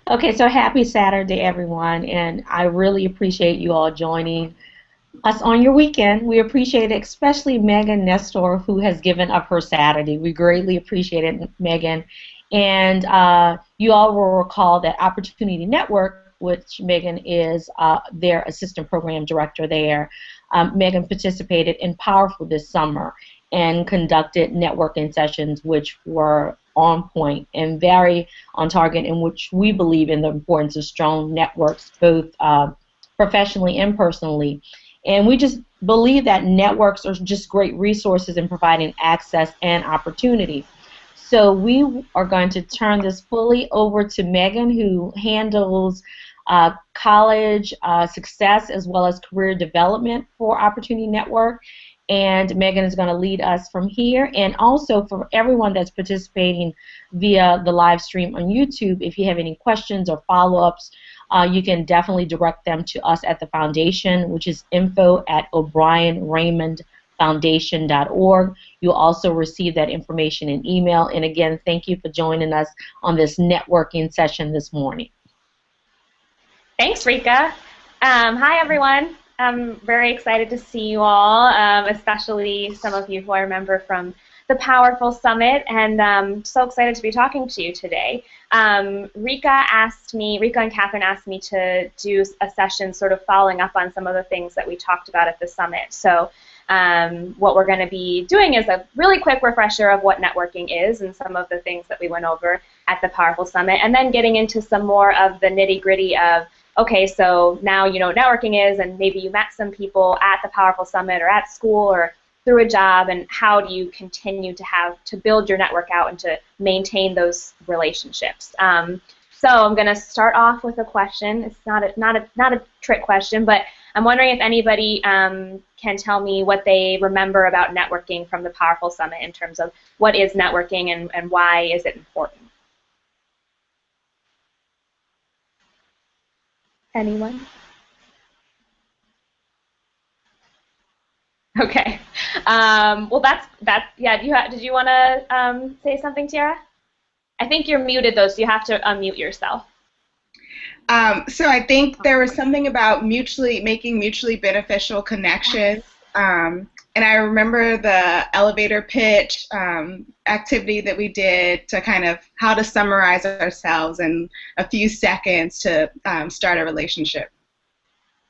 Okay, so happy Saturday, everyone, and I really appreciate you all joining us on your weekend. We appreciate it, especially Megan Nestor, who has given up her Saturday. We greatly appreciate it, Megan. And you all will recall that Opportunity Network, which Megan is their assistant program director there. Megan participated in Powerful this summer and conducted networking sessions which were on point and very on target, in which we believe in the importance of strong networks, both professionally and personally. And we just believe that networks are just great resources in providing access and opportunity. So we are going to turn this fully over to Megan, who handles college success as well as career development for Opportunity Network. And Megan is going to lead us from here. And also for everyone that's participating via the live stream on YouTube, if you have any questions or follow-ups, you can definitely direct them to us at the foundation, which is info@o'brienraymondfoundation.org. You'll also receive that information in email. And again, thank you for joining us on this networking session this morning. Thanks, Rika. Hi, everyone. I'm very excited to see you all, especially some of you who I remember from the Powerful Summit, and so excited to be talking to you today. Rika and Catherine asked me to do a session sort of following up on some of the things that we talked about at the summit. So what we're going to be doing is a really quick refresher of what networking is and some of the things that we went over at the Powerful Summit, and then getting into some more of the nitty-gritty of, okay, so now you know what networking is, and maybe you met some people at the Powerful Summit or at school or through a job, and how do you continue to build your network out and to maintain those relationships. So I'm going to start off with a question. It's not a trick question, but I'm wondering if anybody can tell me what they remember about networking from the Powerful Summit in terms of what is networking and why is it important. Anyone? Okay. Well, that's yeah. Did you want to say something, Tiara? I think you're muted though, so you have to unmute yourself. So I think there was something about making mutually beneficial connections. And I remember the elevator pitch activity that we did to kind of how to summarize ourselves in a few seconds to start a relationship.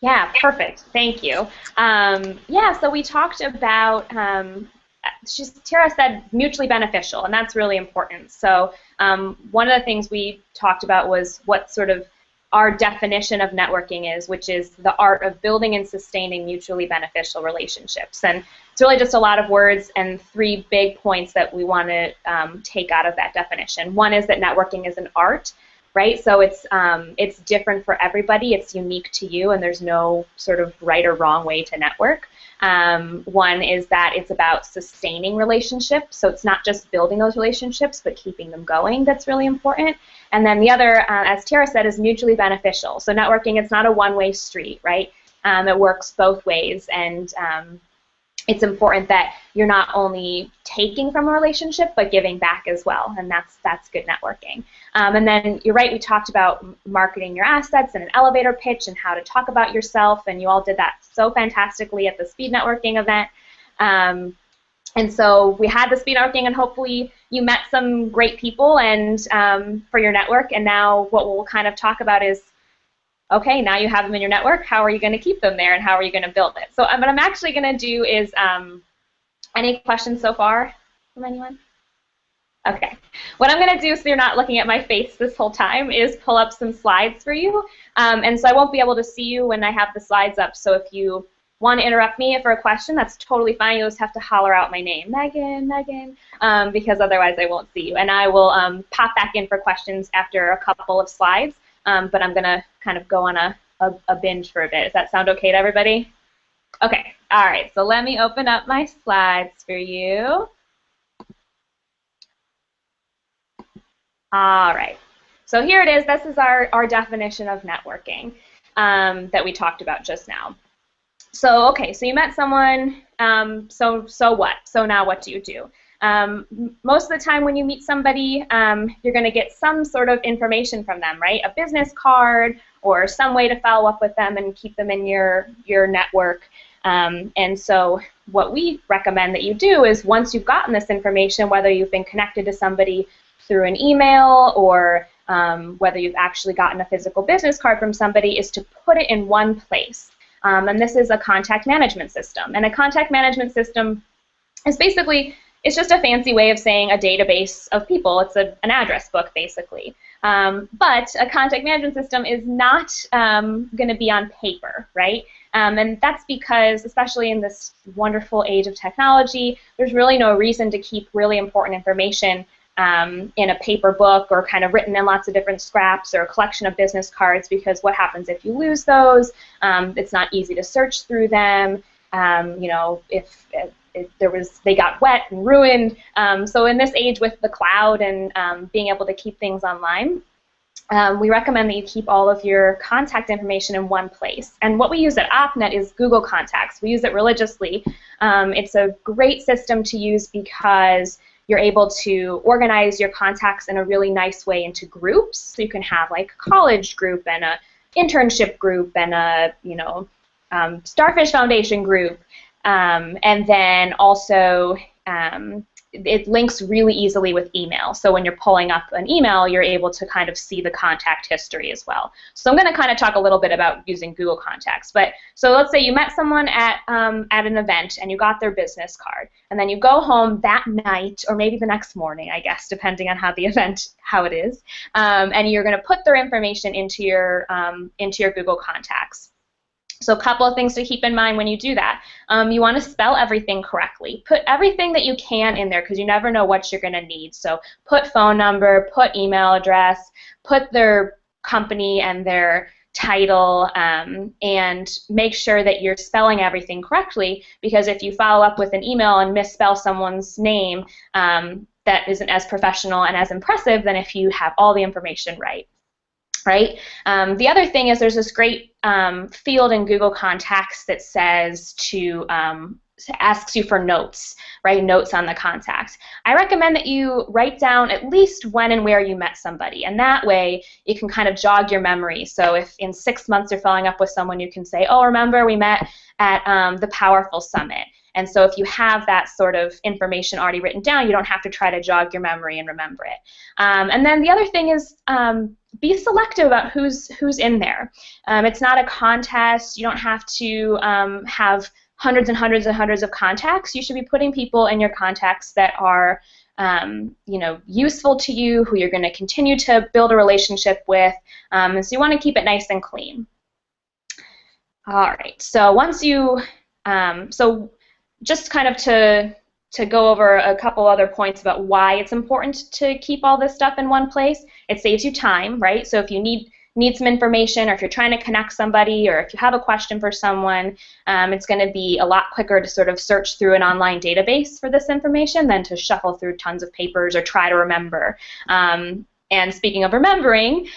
Yeah, perfect. Thank you. Yeah, so we talked about, Tara said mutually beneficial, and that's really important. So one of the things we talked about was what sort of our definition of networking is, which is the art of building and sustaining mutually beneficial relationships. And it's really just a lot of words and three big points that we want to take out of that definition. One is that networking is an art, right? So it's different for everybody. It's unique to you, and there's no sort of right or wrong way to network. One is that it's about sustaining relationships, so it's not just building those relationships, but keeping them going. That's really important. And then the other, as Tara said, is mutually beneficial. So networking, it's not a one-way street, right? It works both ways, and it's important that you're not only taking from a relationship, but giving back as well, and that's good networking. And then you're right, we talked about marketing your assets and an elevator pitch and how to talk about yourself, and you all did that so fantastically at the speed networking event. And so we had the speed networking, and hopefully you met some great people and for your network, and now what we'll kind of talk about is, okay, now you have them in your network, how are you going to keep them there, and how are you going to build it? So what I'm actually going to do is, any questions so far from anyone? Okay. What I'm going to do, so you're not looking at my face this whole time, is pull up some slides for you. And so I won't be able to see you when I have the slides up, so if you want to interrupt me for a question, that's totally fine. You'll just have to holler out my name, Megan, because otherwise I won't see you. And I will pop back in for questions after a couple of slides. But I'm going to kind of go on a binge for a bit. Does that sound okay to everybody? Okay. All right. So let me open up my slides for you. All right. So here it is. This is our definition of networking that we talked about just now. So, okay. So you met someone. So what? So now what do you do? Most of the time when you meet somebody, you're going to get some sort of information from them, right? A business card or some way to follow up with them and keep them in your network. And so what we recommend that you do is once you've gotten this information, whether you've been connected to somebody through an email or whether you've actually gotten a physical business card from somebody, is to put it in one place. And this is a contact management system. And a contact management system is basically, it's just a fancy way of saying a database of people. It's an address book, basically. But a contact management system is not going to be on paper, right? And that's because, especially in this wonderful age of technology, there's really no reason to keep really important information in a paper book or kind of written in lots of different scraps or a collection of business cards, because what happens if you lose those? It's not easy to search through them. You know, if they got wet and ruined. So in this age with the cloud and being able to keep things online, we recommend that you keep all of your contact information in one place. And what we use at OpNet is Google Contacts. We use it religiously. It's a great system to use because you're able to organize your contacts in a really nice way into groups. So you can have like a college group and a internship group and a Starfish Foundation group. And then also it links really easily with email. So when you're pulling up an email, you're able to kind of see the contact history as well. So I'm going to kind of talk a little bit about using Google Contacts. But so let's say you met someone at an event and you got their business card, and then you go home that night or maybe the next morning, I guess, depending on how the event, how it is, and you're going to put their information into your Google Contacts. So a couple of things to keep in mind when you do that. You want to spell everything correctly. Put everything that you can in there because you never know what you're going to need. So put phone number, put email address, put their company and their title, and make sure that you're spelling everything correctly, because if you follow up with an email and misspell someone's name, that isn't as professional and as impressive than if you have all the information right. Right? The other thing is there's this great field in Google Contacts that says asks you for notes, right? Notes on the contact. I recommend that you write down at least when and where you met somebody, and that way you can kind of jog your memory. So if in 6 months you're following up with someone, you can say, oh, remember we met at the Powerful Summit. And so if you have that sort of information already written down, you don't have to try to jog your memory and remember it. And then the other thing is be selective about who's in there. It's not a contest. You don't have to have hundreds and hundreds and hundreds of contacts. You should be putting people in your contacts that are useful to you, who you're going to continue to build a relationship with. And so you want to keep it nice and clean. All right. So once you just kind of to go over a couple other points about why it's important to keep all this stuff in one place. It saves you time, right? So if you need some information, or if you're trying to connect somebody, or if you have a question for someone, it's going to be a lot quicker to sort of search through an online database for this information than to shuffle through tons of papers or try to remember. And speaking of remembering,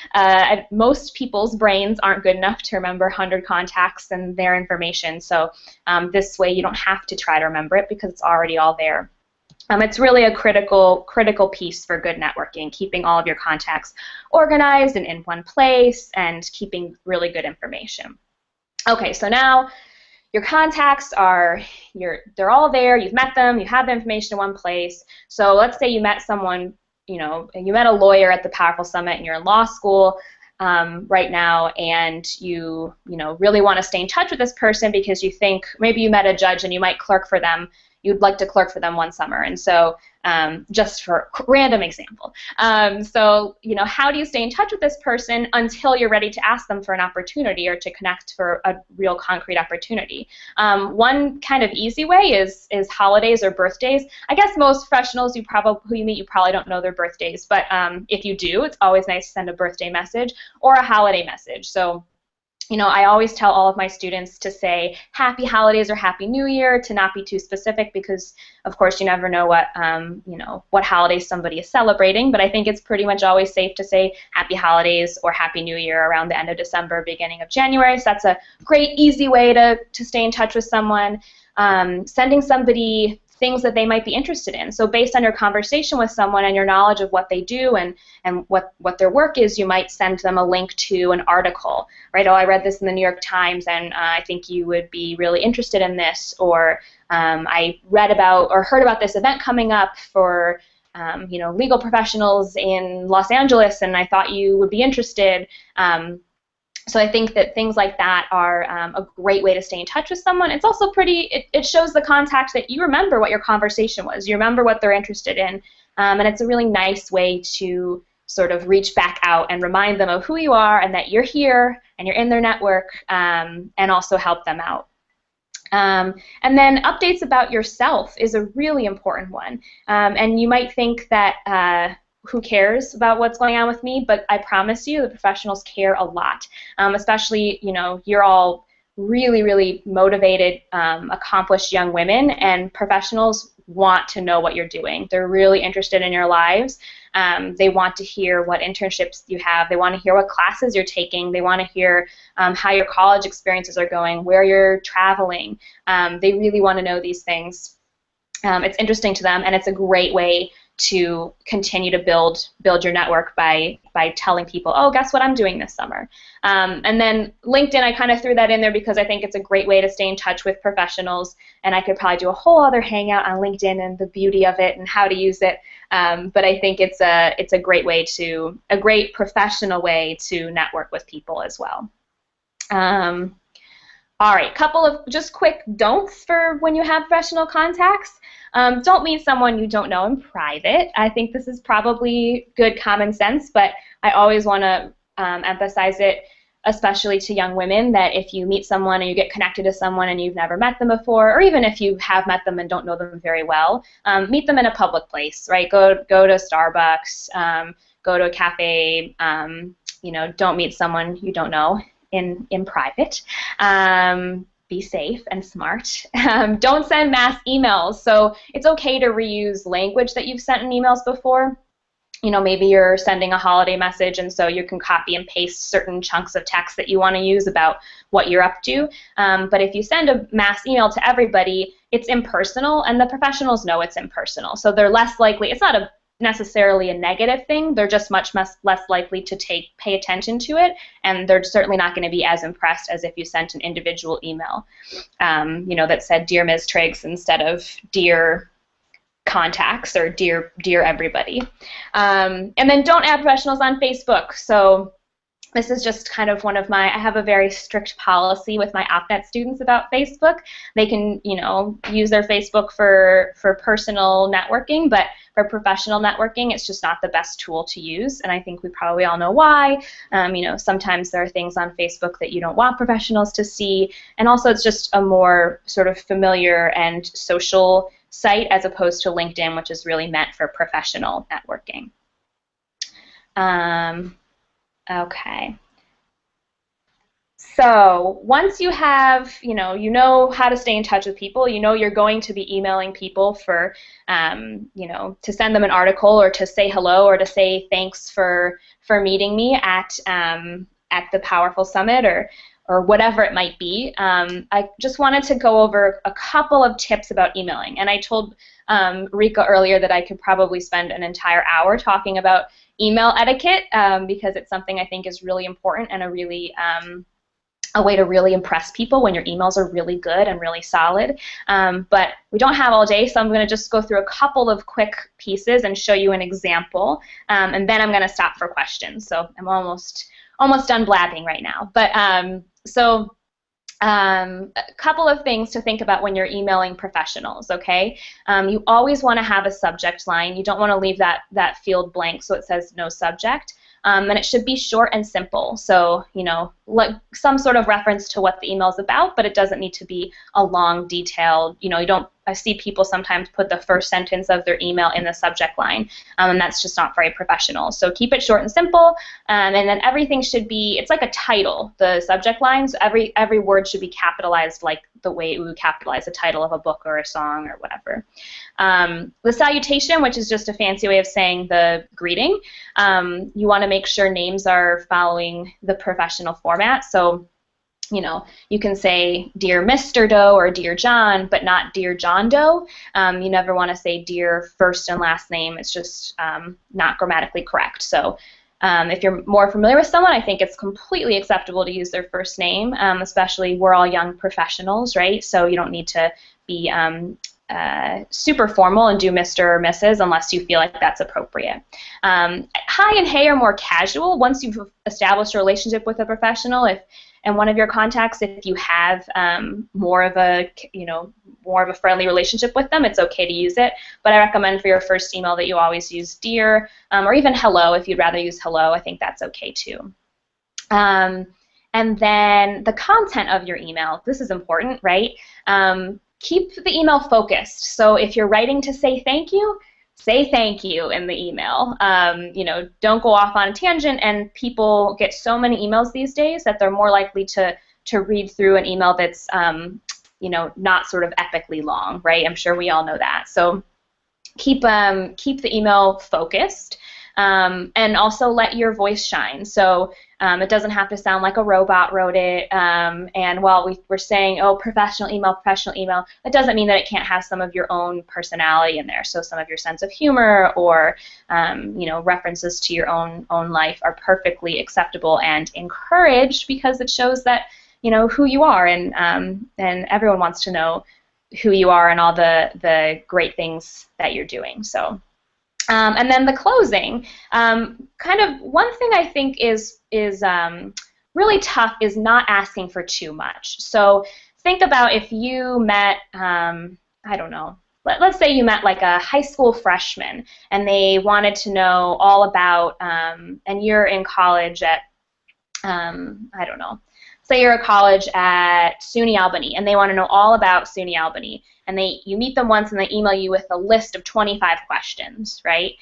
most people's brains aren't good enough to remember 100 contacts and their information. So this way you don't have to try to remember it because it's already all there. It's really a critical piece for good networking, keeping all of your contacts organized and in one place and keeping really good information. Okay, so now your contacts they're all there, you've met them, you have the information in one place. So let's say you met someone, you met a lawyer at the Powerful Summit and you're in law school right now, and you really want to stay in touch with this person because you think maybe you met a judge and you might clerk for them. You'd like to clerk for them one summer, and so just for random example. So how do you stay in touch with this person until you're ready to ask them for an opportunity or to connect for a real concrete opportunity? One kind of easy way is holidays or birthdays. I guess most professionals who you meet, you probably don't know their birthdays, but if you do, it's always nice to send a birthday message or a holiday message. So I always tell all of my students to say Happy Holidays or Happy New Year, to not be too specific because, of course, you never know what holidays somebody is celebrating. But I think it's pretty much always safe to say Happy Holidays or Happy New Year around the end of December, beginning of January. So that's a great, easy way to stay in touch with someone. Sending somebody things that they might be interested in. So based on your conversation with someone and your knowledge of what they do and what their work is, you might send them a link to an article, right? Oh, I read this in the New York Times, and I think you would be really interested in this, or I read about or heard about this event coming up for legal professionals in Los Angeles, and I thought you would be interested. So I think that things like that are a great way to stay in touch with someone. It's also it shows the contact that you remember what your conversation was. You remember what they're interested in. And it's a really nice way to sort of reach back out and remind them of who you are and that you're here and you're in their network, and also help them out. And then updates about yourself is a really important one. And you might think that who cares about what's going on with me, but I promise you the professionals care a lot. Especially, you're all really, really motivated, accomplished young women, and professionals want to know what you're doing. They're really interested in your lives. They want to hear what internships you have. They want to hear what classes you're taking. They want to hear how your college experiences are going, where you're traveling. They really want to know these things. It's interesting to them, and it's a great way to continue to build your network by telling people, oh, guess what I'm doing this summer. And then LinkedIn, I kind of threw that in there because I think it's a great way to stay in touch with professionals, and I could probably do a whole other hangout on LinkedIn and the beauty of it and how to use it. But I think it's a great way a great professional way to network with people as well. All right, couple of just quick don'ts for when you have professional contacts. Don't meet someone you don't know in private. I think this is probably good common sense, but I always want to emphasize it, especially to young women, that if you meet someone and you get connected to someone and you've never met them before, or even if you have met them and don't know them very well, meet them in a public place, right? Go to Starbucks, go to a cafe. Don't meet someone you don't know in private. Be safe and smart. Don't send mass emails. So it's okay to reuse language that you've sent in emails before. Maybe you're sending a holiday message, and so you can copy and paste certain chunks of text that you want to use about what you're up to. But if you send a mass email to everybody, it's impersonal, and the professionals know it's impersonal. So they're less likely, it's not necessarily a negative thing, they're just much less likely to pay attention to it, and they're certainly not going to be as impressed as if you sent an individual email, that said "Dear Ms. Triggs" instead of "Dear contacts" or "Dear everybody." And then don't add professionals on Facebook. So this is just kind of I have a very strict policy with my OpNet students about Facebook. They can, use their Facebook for personal networking, but for professional networking, it's just not the best tool to use, and I think we probably all know why. Sometimes there are things on Facebook that you don't want professionals to see, and also it's just a more sort of familiar and social site as opposed to LinkedIn, which is really meant for professional networking. Okay. So once you have, you know how to stay in touch with people, you're going to be emailing people for, to send them an article or to say hello or to say thanks for meeting me at the Powerful Summit or whatever it might be. I just wanted to go over a couple of tips about emailing. And I told Rika earlier that I could probably spend an entire hour talking about email etiquette because it's something I think is really important and a way to really impress people when your emails are really good and really solid. But we don't have all day, so I'm going to just go through a couple of quick pieces and show you an example, and then I'm going to stop for questions. So I'm almost done blabbing right now. But a couple of things to think about when you're emailing professionals, okay? You always want to have a subject line. You don't want to leave that field blank so it says no subject. And it should be short and simple. So, like some sort of reference to what the email is about, but it doesn't need to be a long, detailed, I see people sometimes put the first sentence of their email in the subject line, and that's just not very professional. So keep it short and simple, and then everything should be, it's like a title, the subject lines, every word should be capitalized like the way we would capitalize the title of a book or a song or whatever. The salutation, which is just a fancy way of saying the greeting, you want to make sure names are following the professional format. So you can say Dear Mr. Doe or Dear John, but not Dear John Doe. You never want to say Dear first and last name. It's just not grammatically correct. So if you're more familiar with someone, I think it's completely acceptable to use their first name, especially we're all young professionals, right? So you don't need to be super formal and do Mr. or Mrs. unless you feel like that's appropriate. Hi and hey are more casual. Once you've established a relationship with a professional, and one of your contacts, if you have more of a friendly relationship with them, it's okay to use it. But I recommend for your first email that you always use dear, or even hello if you'd rather use hello. I think that's okay too. And then the content of your email. This is important, right? Keep the email focused. So if you're writing to say thank you in the email. Don't go off on a tangent, and people get so many emails these days that they're more likely to read through an email that's not sort of epically long, right? I'm sure we all know that. So keep the email focused, and also let your voice shine. So it doesn't have to sound like a robot wrote it. And while we're saying, oh, professional email, that doesn't mean that it can't have some of your own personality in there. So some of your sense of humor or references to your own life are perfectly acceptable and encouraged, because it shows that who you are, and everyone wants to know who you are and all the great things that you're doing. So. And then the closing, kind of one thing I think is really tough is not asking for too much. So think about if you met, I don't know, let's say you met like a high school freshman and they wanted to know all about, and you're in college at, I don't know, say you're at college at SUNY Albany and they want to know all about SUNY Albany, and you meet them once and they email you with a list of 25 questions, right?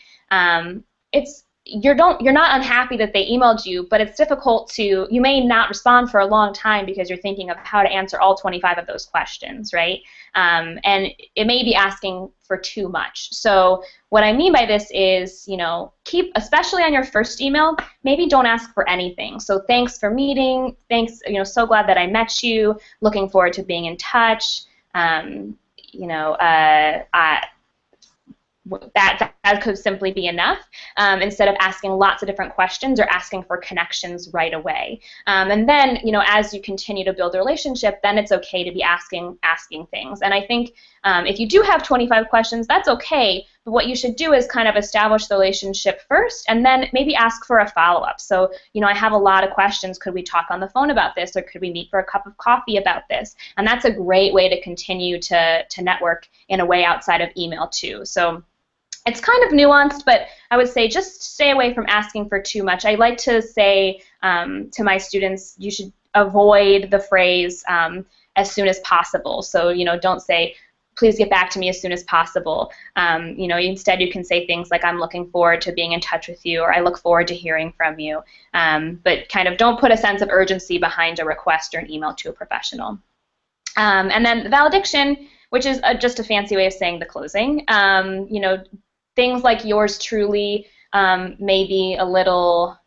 You're not unhappy that they emailed you, but it's difficult you may not respond for a long time because you're thinking of how to answer all 25 of those questions, right? And it may be asking for too much. So what I mean by this is, especially on your first email, maybe don't ask for anything. So thanks for meeting, thanks, so glad that I met you, looking forward to being in touch, that could simply be enough, instead of asking lots of different questions or asking for connections right away. And then, as you continue to build a relationship, then it's okay to be asking things. And I think if you do have 25 questions, that's okay, but what you should do is kind of establish the relationship first and then maybe ask for a follow-up. So, I have a lot of questions. Could we talk on the phone about this, or could we meet for a cup of coffee about this? And that's a great way to continue to network in a way outside of email too. So it's kind of nuanced, but I would say just stay away from asking for too much. I like to say to my students, you should avoid the phrase as soon as possible. So, don't say, please get back to me as soon as possible. Instead you can say things like, I'm looking forward to being in touch with you, or I look forward to hearing from you. But kind of don't put a sense of urgency behind a request or an email to a professional. And then the valediction, which is just a fancy way of saying the closing. Things like yours truly may be a little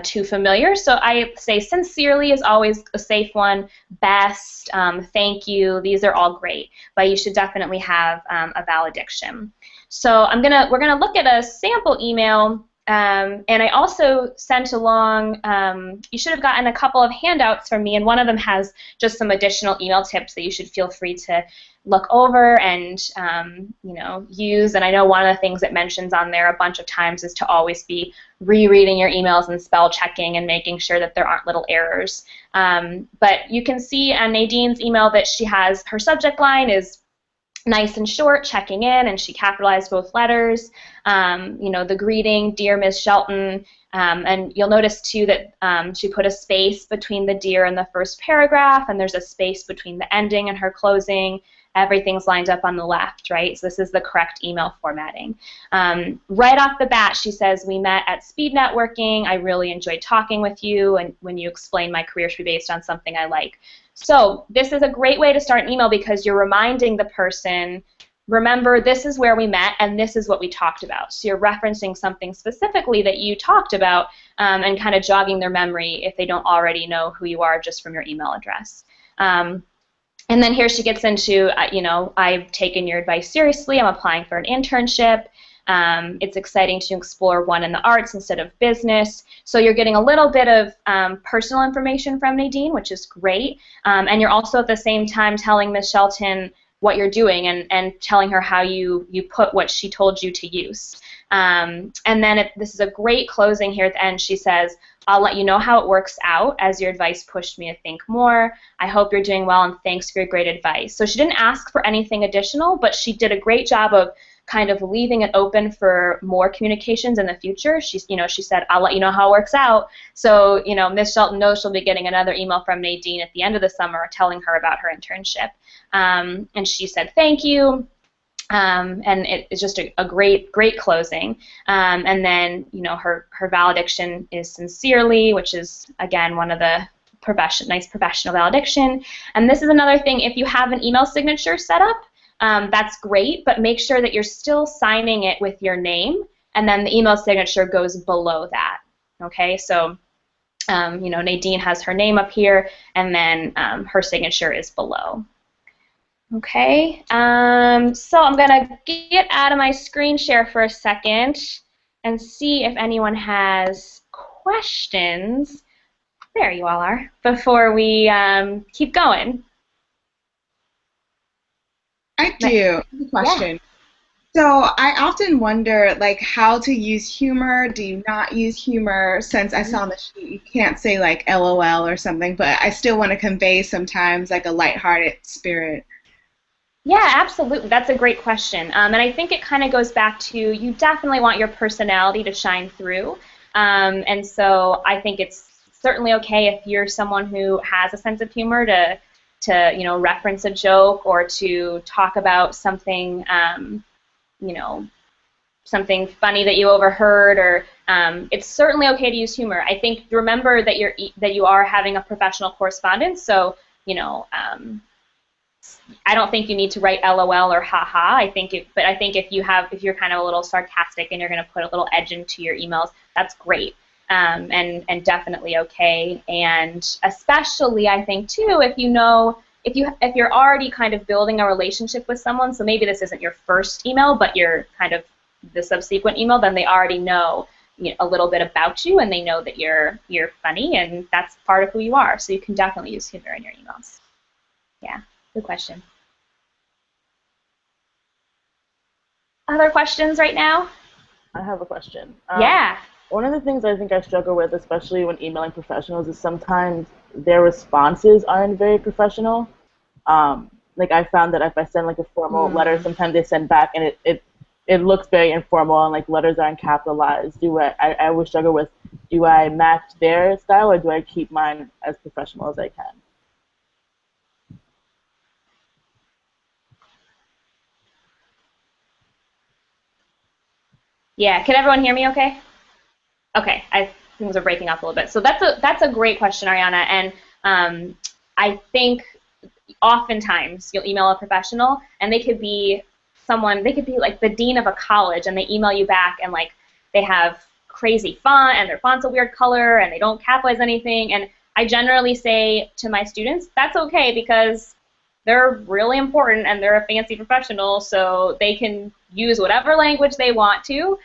too familiar, so I say sincerely is always a safe one. Best, thank you, these are all great, but you should definitely have a valediction. So we're gonna look at a sample email, and I also sent along. You should have gotten a couple of handouts from me, and one of them has just some additional email tips that you should feel free to look over and use. And I know one of the things it mentions on there a bunch of times is to always be rereading your emails and spell checking and making sure that there aren't little errors. But you can see on Nadine's email that she has her subject line is nice and short, checking in, and she capitalized both letters. The greeting, Dear Ms. Shelton, and you'll notice too that she put a space between the dear and the first paragraph, and there's a space between the ending and her closing. Everything's lined up on the left, right? So this is the correct email formatting. Right off the bat, she says, we met at speed networking. I really enjoyed talking with you, and when you explain my career should be based on something I like. So this is a great way to start an email because you're reminding the person, remember, this is where we met and this is what we talked about. So you're referencing something specifically that you talked about, and kind of jogging their memory if they don't already know who you are just from your email address. And then here she gets into, I've taken your advice seriously. I'm applying for an internship. It's exciting to explore one in the arts instead of business. So you're getting a little bit of personal information from Nadine, which is great. And you're also at the same time telling Ms. Shelton what you're doing and telling her how you put what she told you to use. And then this is a great closing here at the end. She says, I'll let you know how it works out as your advice pushed me to think more. I hope you're doing well and thanks for your great advice. So she didn't ask for anything additional, but she did a great job of kind of leaving it open for more communications in the future. She said, I'll let you know how it works out. So, Ms. Shelton knows she'll be getting another email from Nadine at the end of the summer telling her about her internship. And she said, thank you. And it's just a great closing. And then, her valediction is sincerely, which is, again, one of the nice professional valediction. And this is another thing, if you have an email signature set up, that's great, but make sure that you're still signing it with your name, and then the email signature goes below that. Okay, so, Nadine has her name up here, and then her signature is below. Okay, so I'm going to get out of my screen share for a second and see if anyone has questions. There you all are, before we keep going. I do. Good question. Yeah. So I often wonder, like, how to use humor. Do you not use humor? Since I saw on the sheet you can't say, like, LOL or something, but I still want to convey sometimes, like, a lighthearted spirit. Yeah, absolutely. That's a great question. And I think it kind of goes back to you definitely want your personality to shine through. And so I think it's certainly okay if you're someone who has a sense of humor to reference a joke or to talk about something, something funny that you overheard, or it's certainly okay to use humor. I think remember that you are having a professional correspondence, so I don't think you need to write LOL or haha. But I think if you're kind of a little sarcastic and you're going to put a little edge into your emails, that's great. And definitely okay. And especially I think too, if you're already kind of building a relationship with someone, so maybe this isn't your first email, but you're kind of the subsequent email, then they already know a little bit about you, and they know that you're funny, and that's part of who you are. So you can definitely use humor in your emails. Yeah, good question. Other questions right now? I have a question. Yeah. One of the things I think I struggle with, especially when emailing professionals, is sometimes their responses aren't very professional. Like I found that if I send like a formal letter, sometimes they send back and it looks very informal and like letters aren't capitalized. I always struggle with, do I match their style or do I keep mine as professional as I can? Yeah, can everyone hear me okay? Okay, things are breaking up a little bit. So that's a great question, Ariana, and I think oftentimes you'll email a professional and they could be like the dean of a college, and they email you back and like they have crazy font and their font's a weird color and they don't capitalize anything, and I generally say to my students, that's okay because they're really important and they're a fancy professional, so they can use whatever language they want to,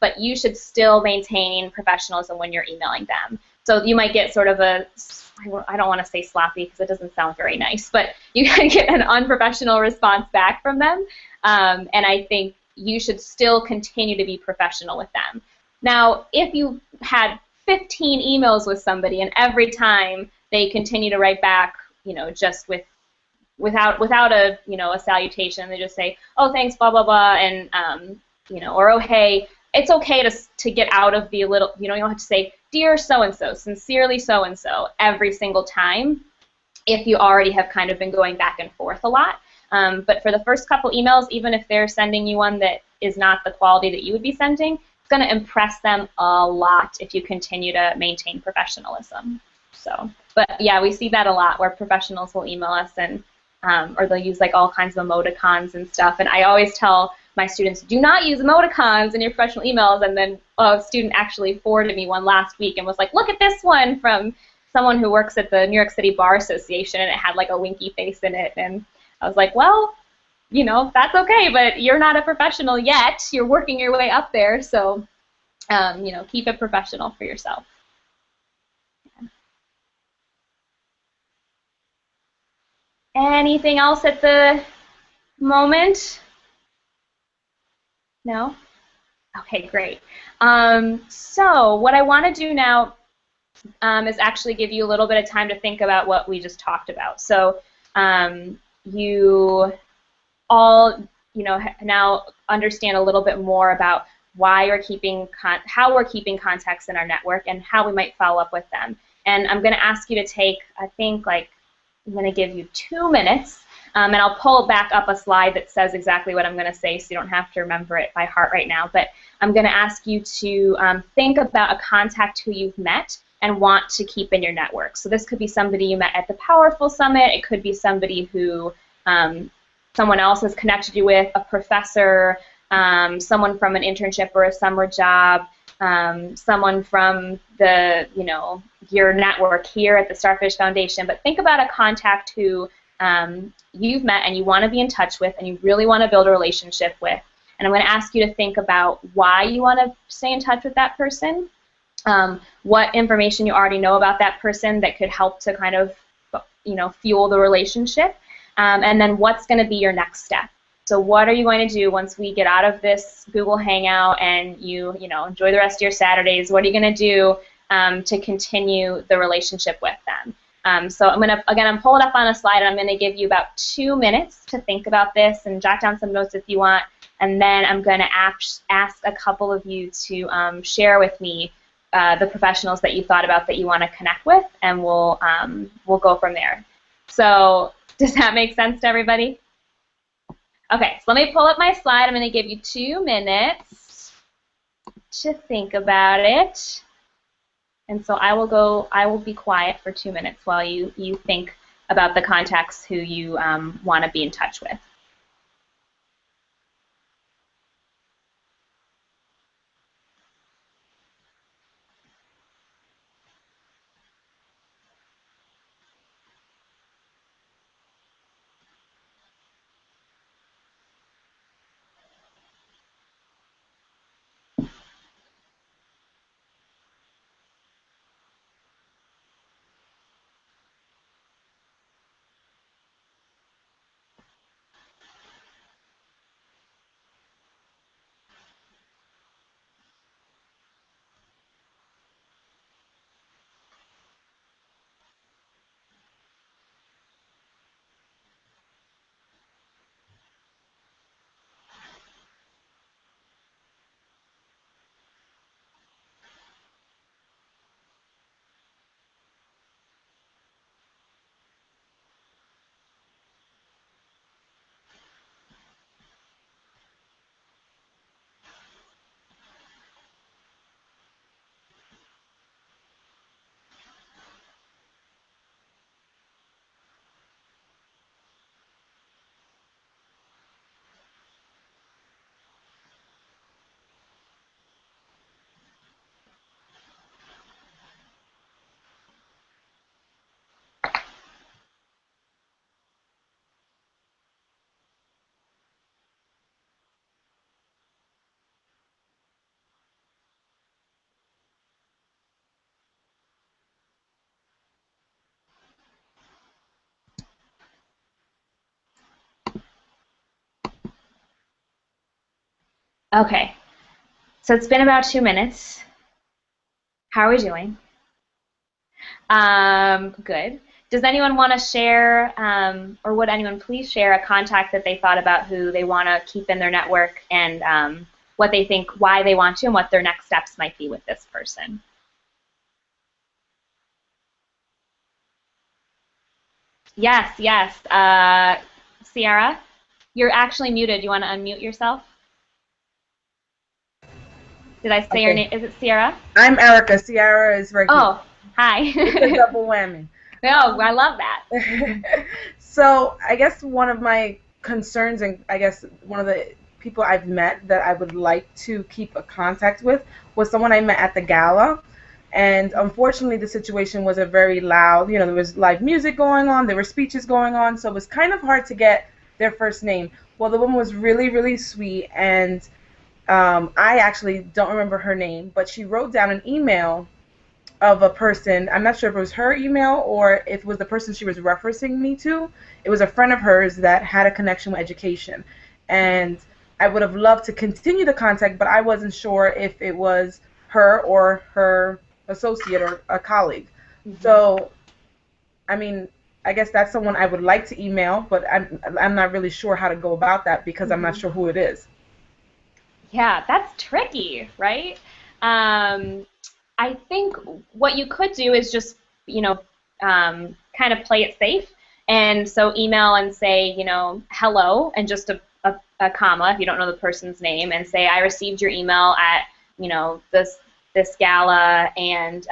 but you should still maintain professionalism when you're emailing them. So you might get sort of I don't want to say sloppy because it doesn't sound very nice, but you can get an unprofessional response back from them, and I think you should still continue to be professional with them. Now, if you had 15 emails with somebody and every time they continue to write back, just without a a salutation, they just say, oh thanks, blah blah blah, and or oh hey, it's okay to get out of the little, you don't have to say dear so and so, sincerely so and so every single time if you already have kind of been going back and forth a lot. But for the first couple emails, even if they're sending you one that is not the quality that you would be sending, it's going to impress them a lot if you continue to maintain professionalism. So, but yeah, we see that a lot where professionals will email us and or they'll use like all kinds of emoticons and stuff. And I always tell my students, do not use emoticons in your professional emails. And then a student actually forwarded me one last week and was like, look at this one from someone who works at the New York City Bar Association, and it had like a winky face in it. And I was like, well, you know, that's okay, but you're not a professional yet. You're working your way up there, so, you know, keep it professional for yourself. Anything else at the moment? No? Okay, great. So what I want to do now is actually give you a little bit of time to think about what we just talked about. So you all, you know, now understand a little bit more about why we're keeping how we're keeping contacts in our network and how we might follow up with them. And I'm going to ask you to take, I think, like, I'm going to give you 2 minutes, and I'll pull back up a slide that says exactly what I'm going to say, so you don't have to remember it by heart right now. But I'm going to ask you to think about a contact who you've met and want to keep in your network. So this could be somebody you met at the Powerful Summit. It could be somebody who someone else has connected you with, a professor, someone from an internship or a summer job, someone from the, you know, your network here at the Starfish Foundation. But think about a contact who you've met and you want to be in touch with and you really want to build a relationship with. And I'm going to ask you to think about why you want to stay in touch with that person, what information you already know about that person that could help to kind of, you know, fuel the relationship, and then what's going to be your next step. So what are you going to do once we get out of this Google Hangout and you know, enjoy the rest of your Saturdays? What are you going to do to continue the relationship with them? So I'm going to, again, I'm pulling up on a slide, and I'm going to give you about 2 minutes to think about this and jot down some notes if you want, and then I'm going to ask a couple of you to share with me the professionals that you thought about that you want to connect with, and we'll go from there. So does that make sense to everybody? Okay, so let me pull up my slide. I'm going to give you 2 minutes to think about it. And so I will be quiet for 2 minutes while you think about the contacts who you want to be in touch with. Okay, so it's been about 2 minutes. How are we doing? Good. Does anyone want to share, or would anyone please share a contact that they thought about who they want to keep in their network, and what they think, why they want to, and what their next steps might be with this person? Yes, yes. Sierra, you're actually muted. You want to unmute yourself? Did I say your name? Is it Sierra? I'm Erica. Sierra is right here. Oh, hi. It's a double whammy. Oh, I love that. So I guess one of my concerns, and I guess one of the people I've met that I would like to keep a contact with was someone I met at the gala. And unfortunately, the situation was a very loud, there was live music going on, there were speeches going on, so it was kind of hard to get their first name. Well, the woman was really, really sweet, and I actually don't remember her name, but she wrote down an email of a person. I'm not sure if it was her email or if it was the person she was referencing me to. It was a friend of hers that had a connection with education. And I would have loved to continue the contact, but I wasn't sure if it was her or her associate or a colleague. Mm-hmm. So, I mean, I guess that's someone I would like to email, but I'm not really sure how to go about that because Mm-hmm. I'm not sure who it is. Yeah, that's tricky, right? I think what you could do is just, kind of play it safe. And so email and say, hello, and just a comma if you don't know the person's name, and say, I received your email at, this gala and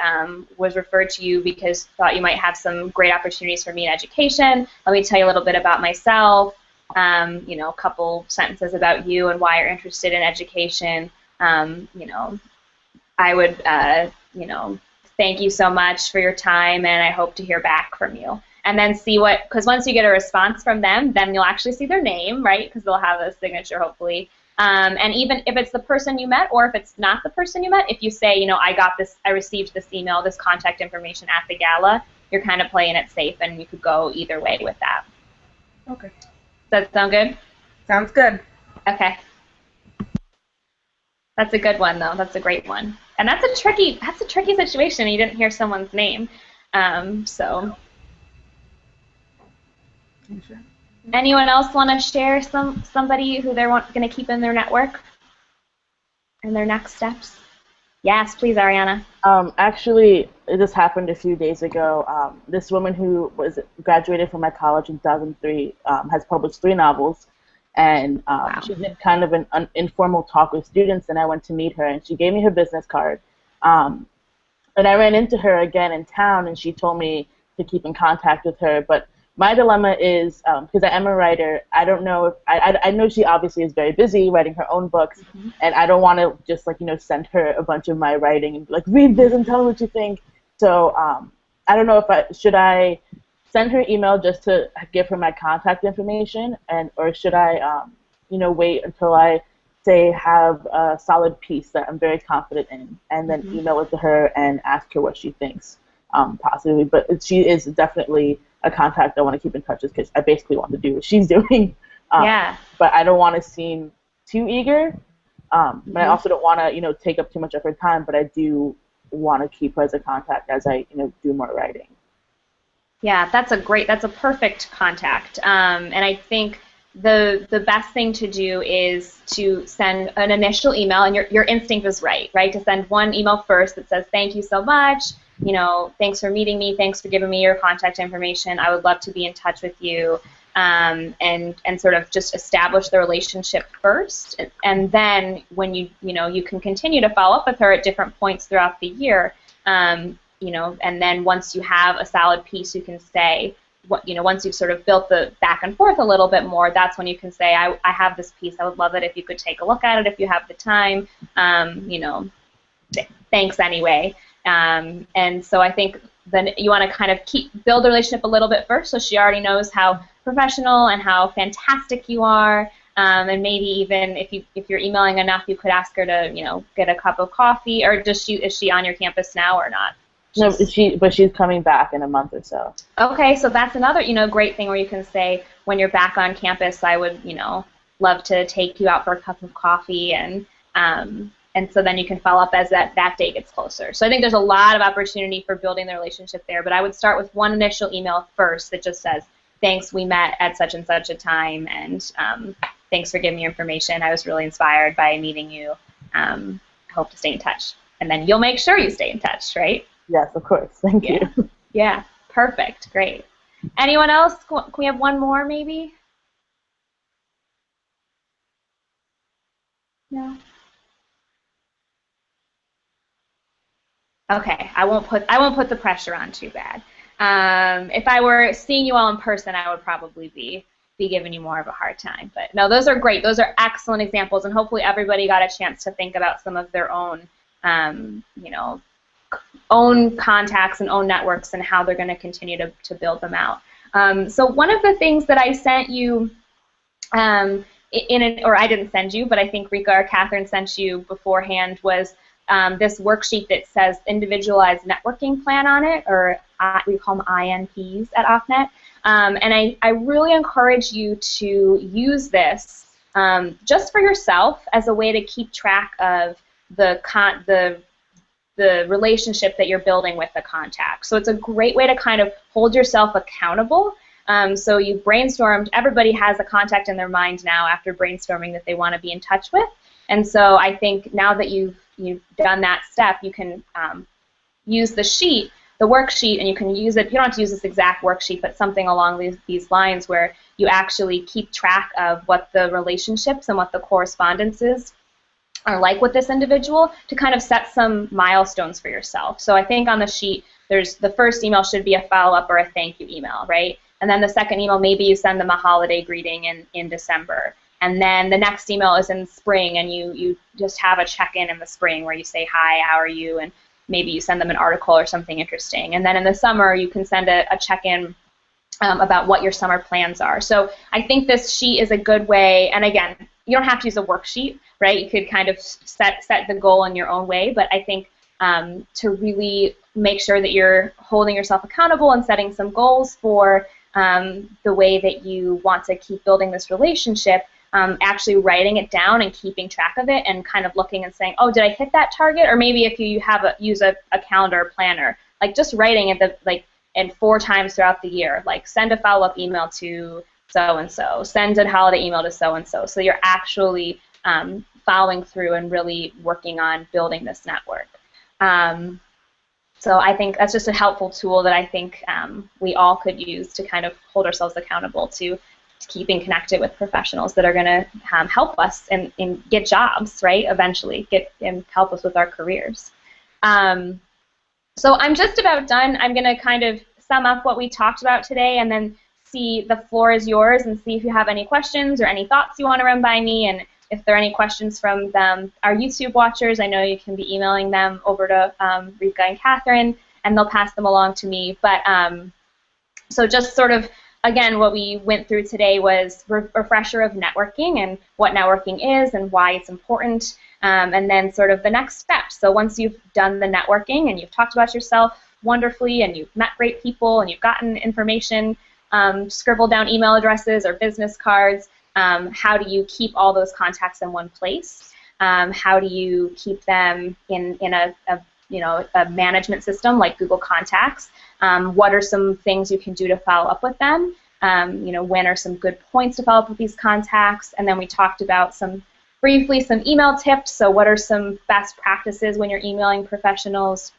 was referred to you because thought you might have some great opportunities for me in education. Let me tell you a little bit about myself. A couple sentences about you and why you're interested in education. I would, thank you so much for your time, and I hope to hear back from you. And then see because once you get a response from them, then you'll actually see their name, right? Because they'll have a signature, hopefully. And even if it's the person you met, or if it's not the person you met, if you say, I received this email, this contact information at the gala, you're kind of playing it safe, and you could go either way with that. Okay. Does that sound good? Sounds good. Okay. That's a good one, though. That's a great one. And that's a tricky situation. You didn't hear someone's name. So. Sure. Anyone else want to share somebody who they're going to keep in their network and their next steps? Yes, please, Ariana. Actually, this happened a few days ago. This woman who graduated from my college in 2003 has published 3 novels, and Wow. She did kind of an informal talk with students, and I went to meet her, and she gave me her business card. And I ran into her again in town, and she told me to keep in contact with her. But my dilemma is, because I am a writer, I don't know if I know she obviously is very busy writing her own books, Mm-hmm. and I don't want to just send her a bunch of my writing and be like, read this and tell me what you think. So I don't know if should I send her email just to give her my contact information, or should I wait until I have a solid piece that I'm very confident in, and then Mm-hmm. email it to her and ask her what she thinks, possibly. But she is definitely a contact I want to keep in touch with, because I basically want to do what she's doing. Yeah. But I don't want to seem too eager. But I also don't want to, take up too much of her time. But I do want to keep her as a contact as I, do more writing. Yeah, that's a perfect contact. And I think the best thing to do is to send an initial email, and your instinct is right? To send one email first that says, thank you so much, thanks for meeting me, thanks for giving me your contact information, I would love to be in touch with you, and sort of just establish the relationship first, and then when you can continue to follow up with her at different points throughout the year, and then once you have a solid piece, you can say, once you've sort of built the back and forth a little bit more, that's when you can say, I have this piece, I would love it if you could take a look at it if you have the time, thanks anyway. And so I think then you want to kind of build the relationship a little bit first, so she already knows how professional and how fantastic you are. And maybe even if you're emailing enough, you could ask her to get a cup of coffee. Or is she on your campus now or not? No, she's coming back in a month or so. Okay, so that's another great thing where you can say, when you're back on campus, I would love to take you out for a cup of coffee, and so then you can follow up as that date gets closer. So I think there's a lot of opportunity for building the relationship there, but I would start with one initial email first that just says, thanks, we met at such and such a time, and thanks for giving me your information. I was really inspired by meeting you. I hope to stay in touch. And then you'll make sure you stay in touch, right? Yes, of course. Thank you. Yeah, perfect. Great. Anyone else? Can we have one more, maybe? No. Okay, I won't put the pressure on too bad. If I were seeing you all in person, I would probably be be giving you more of a hard time. But no, those are great. Those are excellent examples, and hopefully everybody got a chance to think about some of their own, you know, own contacts and own networks and how they're going to continue to build them out. So one of the things that I sent you or I didn't send you, but I think Rika or Catherine sent you beforehand, was this worksheet that says individualized networking plan on it, or we call them INPs at OffNet. And I really encourage you to use this just for yourself as a way to keep track of the relationship that you're building with the contact. So it's a great way to kind of hold yourself accountable. So you've brainstormed, everybody has a contact in their mind now after brainstorming that they want to be in touch with. And so I think now that you've done that step, you can use the worksheet, and you can use it, you don't have to use this exact worksheet, but something along these lines where you actually keep track of what the relationships and what the correspondences are like with this individual, to kind of set some milestones for yourself. So I think on the sheet, the first email should be a follow-up or a thank you email, right? And then the second email, maybe you send them a holiday greeting in December. And then the next email is in spring, and you just have a check-in in the spring where you say, hi, how are you? And maybe you send them an article or something interesting. And then in the summer, you can send a check-in about what your summer plans are. So I think this sheet is a good way, and again, you don't have to use a worksheet, right? You could kind of set the goal in your own way, but I think to really make sure that you're holding yourself accountable and setting some goals for the way that you want to keep building this relationship, actually writing it down and keeping track of it, and kind of looking and saying, oh, did I hit that target? Or maybe if you use a calendar or planner, like just writing it and 4 times throughout the year, like send a follow-up email to so-and-so, send a holiday email to so-and-so. So you're actually following through and really working on building this network. So I think that's just a helpful tool that I think we all could use to kind of hold ourselves accountable to keeping connected with professionals that are going to help us and get jobs, right, eventually, and help us with our careers. So I'm just about done. I'm going to kind of sum up what we talked about today, and then see, the floor is yours, and see if you have any questions or any thoughts you want to run by me. And if there are any questions from our YouTube watchers, I know you can be emailing them over to Rika and Catherine, and they'll pass them along to me. But so just sort of, again, what we went through today was refresher of networking and what networking is and why it's important, and then sort of the next steps. So once you've done the networking and you've talked about yourself wonderfully, and you've met great people, and you've gotten information, scribbled down email addresses or business cards, how do you keep all those contacts in one place? How do you keep them in a management system like Google Contacts? What are some things you can do to follow up with them? When are some good points to follow up with these contacts? And then we talked about briefly some email tips. So what are some best practices when you're emailing professionals?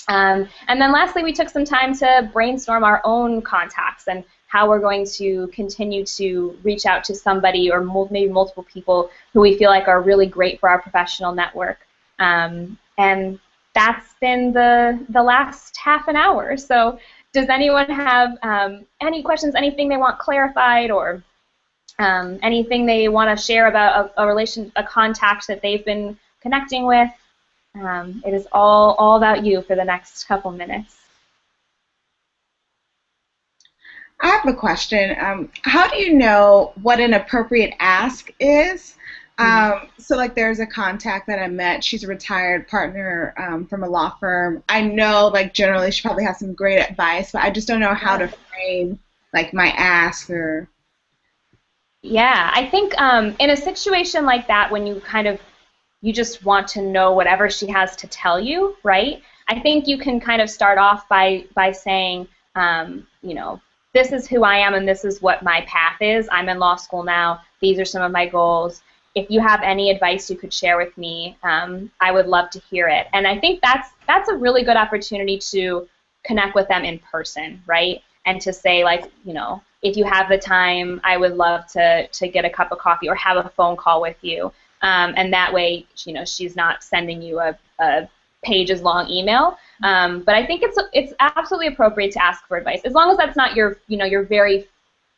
And then lastly, we took some time to brainstorm our own contacts and how we're going to continue to reach out to somebody, or maybe multiple people who we feel like are really great for our professional network. And that's been the last half an hour. So does anyone have any questions, anything they want clarified, or anything they want to share about a contact that they've been connecting with? It is all about you for the next couple minutes. I have a question. How do you know what an appropriate ask is? So like there's a contact that I met. She's a retired partner from a law firm. I know like generally she probably has some great advice, but I just don't know how to frame like my ask or. Yeah, I think in a situation like that, when you just want to know whatever she has to tell you, right? I think you can kind of start off by saying, this is who I am and this is what my path is. I'm in law school now. These are some of my goals. If you have any advice you could share with me, I would love to hear it. And I think that's a really good opportunity to connect with them in person, right? And to say, like, if you have the time, I would love to get a cup of coffee or have a phone call with you. And that way, she's not sending you a pages-long email. But I think it's absolutely appropriate to ask for advice, as long as that's not your very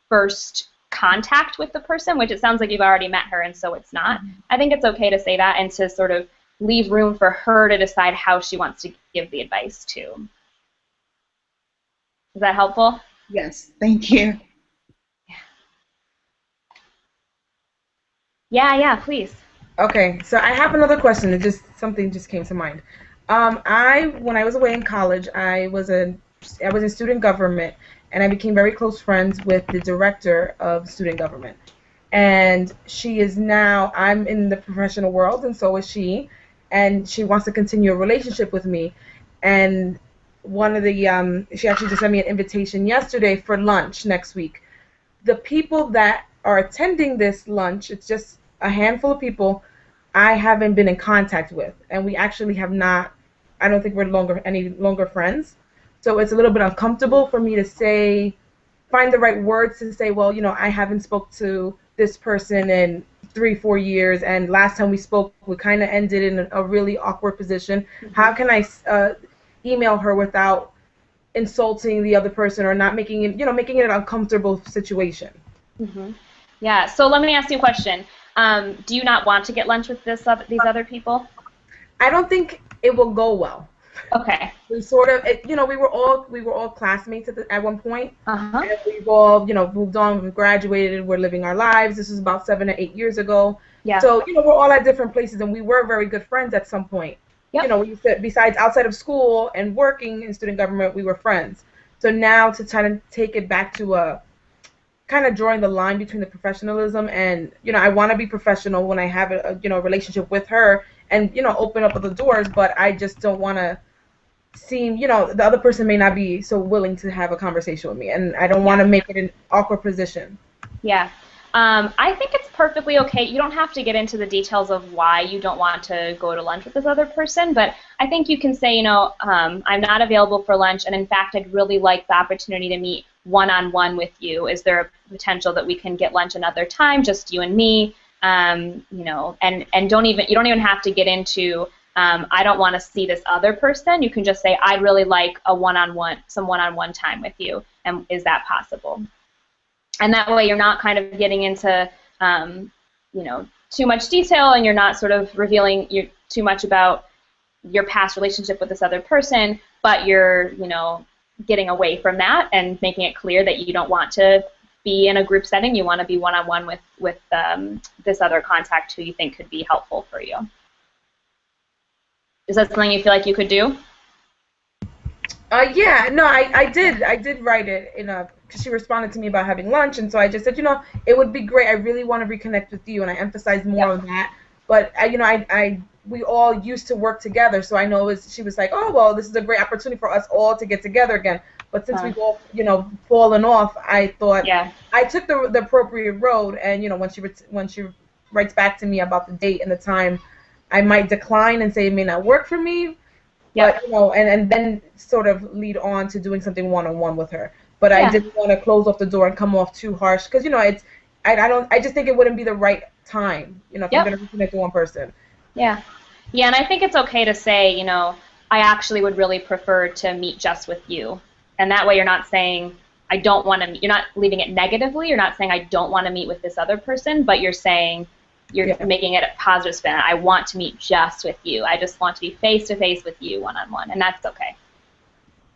first contact with the person, which it sounds like you've already met her and so it's not. I think it's okay to say that and to sort of leave room for her to decide how she wants to give the advice too. Is that helpful? Yes, thank you. Yeah, please. Okay, so I have another question. Something just came to mind. When I was away in college, I was in student government, and I became very close friends with the director of student government. And she is now, I'm in the professional world, and so is she, and she wants to continue a relationship with me. And she actually just sent me an invitation yesterday for lunch next week. The people that are attending this lunch, it's just a handful of people I haven't been in contact with, and we actually have not. I don't think we're any longer friends, so it's a little bit uncomfortable for me to find the right words to say. Well, I haven't spoke to this person in 3-4 years, and last time we spoke, we kind of ended in a really awkward position. Mm-hmm. How can I email her without insulting the other person or not making it an uncomfortable situation? Mm-hmm. Yeah. So let me ask you a question. Do you not want to get lunch with these other people? I don't think it will go well. Okay. We sort of, we were all classmates at one point. Uh-huh. And we've all, moved on, we've graduated, we're living our lives. This was about 7 or 8 years ago. Yeah. So, we're all at different places, and we were very good friends at some point. Yep. We used to, besides outside of school and working in student government, we were friends. So now to try to take it back to kind of drawing the line between the professionalism and, I want to be professional when I have a relationship with her and, open up the doors, but I just don't want to seem, the other person may not be so willing to have a conversation with me, and I don't want to make it an awkward position. Yeah. I think it's perfectly okay. You don't have to get into the details of why you don't want to go to lunch with this other person, but I think you can say, I'm not available for lunch, and in fact, I'd really like the opportunity to meet one-on-one with you. Is there a potential that we can get lunch another time, just you and me? And you don't even have to get into I don't want to see this other person. You can just say, I'd really like some one-on-one time with you, and is that possible? And that way you're not kind of getting into, too much detail, and you're not sort of revealing too much about your past relationship with this other person, but you're, getting away from that and making it clear that you don't want to be in a group setting. You want to be one-on-one with this other contact who you think could be helpful for you. Is that something you feel like you could do? Yeah, no, I did write it because she responded to me about having lunch, and so I just said, it would be great. I really want to reconnect with you, and I emphasized more on that. But we all used to work together, so I know she was like, oh well, this is a great opportunity for us all to get together again. But since we've all fallen off, I thought I took the appropriate road, and when she writes back to me about the date and the time, I might decline and say it may not work for me. But and then sort of lead on to doing something one-on-one with her. But I didn't want to close off the door and come off too harsh because I just think it wouldn't be the right time. If you're going to reconnect to one person. Yeah, and I think it's okay to say I actually would really prefer to meet just with you, and that way you're not saying I don't want to. You're not leaving it negatively. You're not saying I don't want to meet with this other person, but you're saying. You're making it a positive spin. I want to meet just with you. I just want to be face-to-face with you, one-on-one, and that's okay.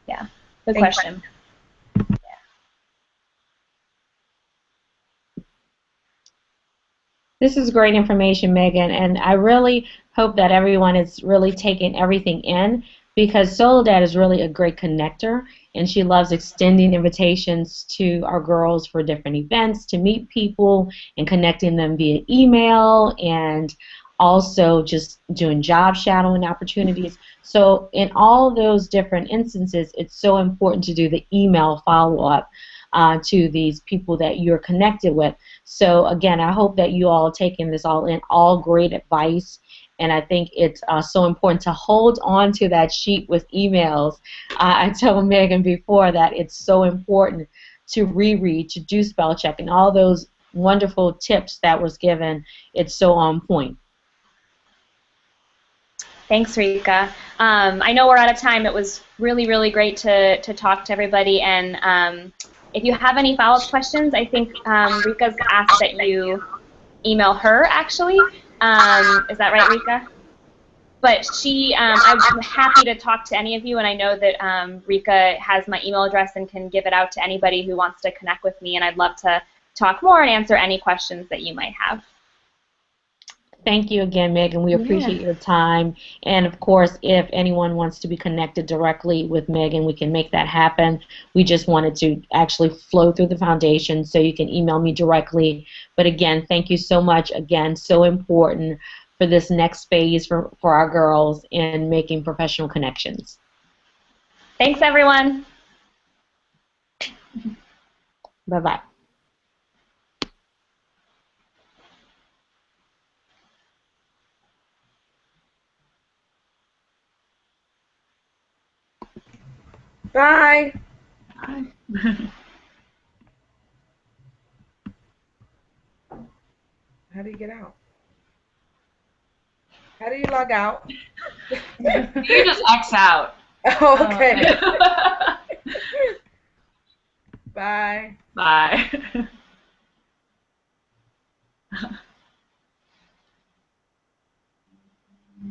Yeah, good question. Yeah. This is great information, Megan, and I really hope that everyone is really taking everything in because Soledad is really a great connector, and she loves extending invitations to our girls for different events, to meet people, and connecting them via email, and also just doing job shadowing opportunities. So in all those different instances, it's so important to do the email follow-up to these people that you're connected with. So again, I hope that you all are taking this all in, all great advice. And I think it's so important to hold on to that sheet with emails. I told Megan before that it's so important to reread, to do spell check, and all those wonderful tips that was given. It's so on point. Thanks, Rika. I know we're out of time. It was really, really great to talk to everybody. And if you have any follow-up questions, I think Rika's asked that you email her, actually. Is that right, Rika? But I'm happy to talk to any of you, and I know that Rika has my email address and can give it out to anybody who wants to connect with me, and I'd love to talk more and answer any questions that you might have. Thank you again, Megan. We appreciate your time. And of course, if anyone wants to be connected directly with Megan, we can make that happen. We just wanted to actually flow through the foundation, so you can email me directly. But again, thank you so much. Again, so important for this next phase for our girls in making professional connections. Thanks, everyone. Bye-bye. Bye. Bye. How do you get out? How do you log out? You just X out. Oh, okay. Bye. Bye.